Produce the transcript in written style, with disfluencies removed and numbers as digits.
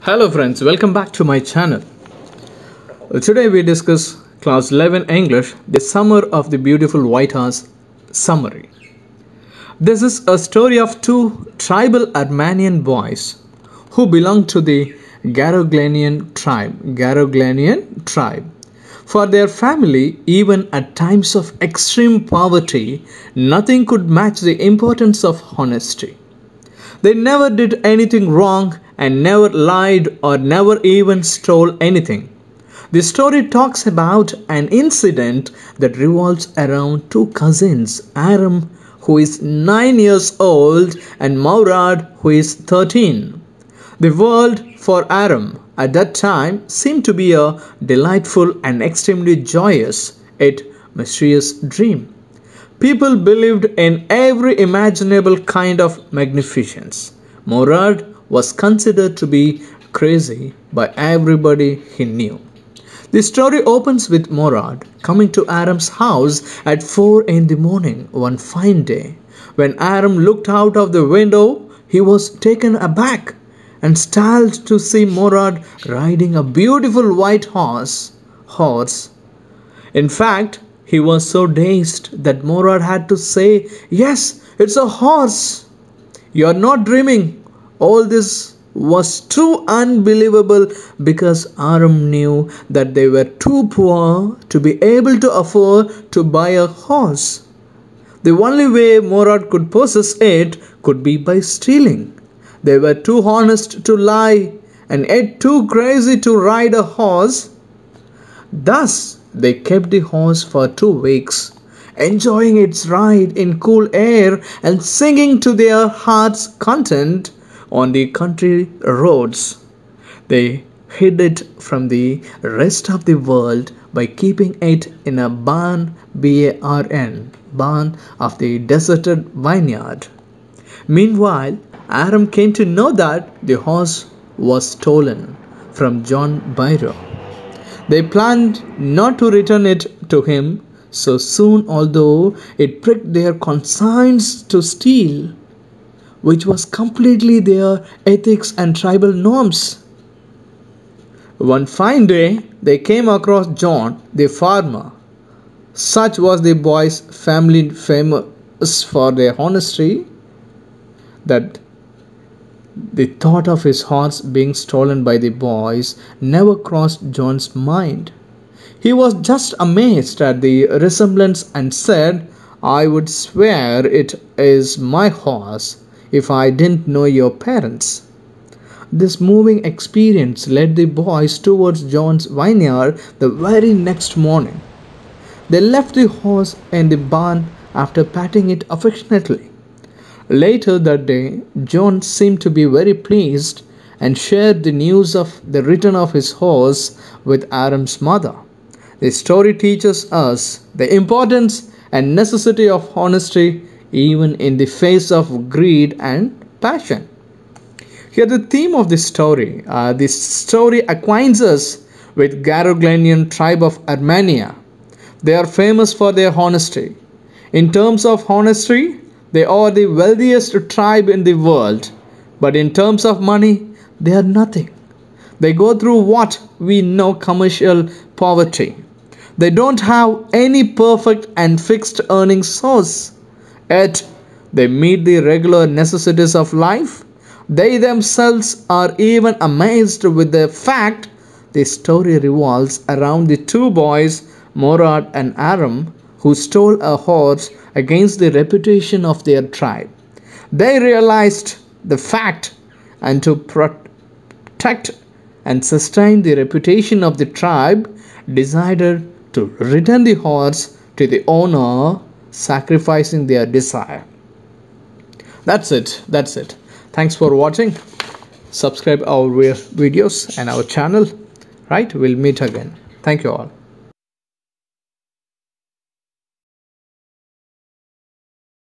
Hello friends, welcome back to my channel. Today we discuss class 11 English, the summer of the beautiful White Horse summary. This is a story of two tribal Armenian boys who belong to the Garoglanian tribe. For their family, even at times of extreme poverty, nothing could match the importance of honesty. They never did anything wrong and never lied or never even stole anything. The story talks about an incident that revolves around two cousins, Aram, who is 9 years old, and Maurad, who is 13. The world for Aram at that time seemed to be a delightful and extremely joyous yet mysterious dream. People believed in every imaginable kind of magnificence. Maurad was considered to be crazy by everybody he knew. The story opens with Maurad coming to Aram's house at 4 in the morning one fine day. When Aram looked out of the window, he was taken aback and startled to see Maurad riding a beautiful white horse. In fact, he was so dazed that Maurad had to say, "Yes, it's a horse. You're not dreaming." All this was too unbelievable because Aram knew that they were too poor to be able to afford to buy a horse. The only way Maurad could possess it could be by stealing. They were too honest to lie and yet too crazy to ride a horse. Thus, they kept the horse for 2 weeks, enjoying its ride in cool air and singing to their heart's content on the country roads. They hid it from the rest of the world by keeping it in a barn, barn, barn of the deserted vineyard. Meanwhile, Aram came to know that the horse was stolen from John Byro. They planned not to return it to him so soon, although it pricked their conscience to steal, which was completely their ethics and tribal norms. One fine day, they came across John, the farmer. Such was the boy's family famous for their honesty that the thought of his horse being stolen by the boys never crossed John's mind. He was just amazed at the resemblance and said, "I would swear it is my horse if I didn't know your parents." This moving experience led the boys towards John's vineyard the very next morning. They left the horse in the barn after patting it affectionately. Later that day, John seemed to be very pleased and shared the news of the return of his horse with Aram's mother. The story teaches us the importance and necessity of honesty even in the face of greed and passion. Here the theme of the story acquaints us with Garoglanian tribe of Armenia. They are famous for their honesty. In terms of honesty, they are the wealthiest tribe in the world, but in terms of money, they are nothing. They go through what we know commercial poverty. They don't have any perfect and fixed earning source, yet they meet the regular necessities of life. They themselves are even amazed with the fact the story revolves around the two boys, Maurad and Aram, who stole a horse against the reputation of their tribe. They realized the fact, and to protect and sustain the reputation of the tribe, decided to return the horse to the owner, sacrificing their desire. That's it. Thanks for watching. Subscribe our videos and our channel. Right, we'll meet again. Thank you all.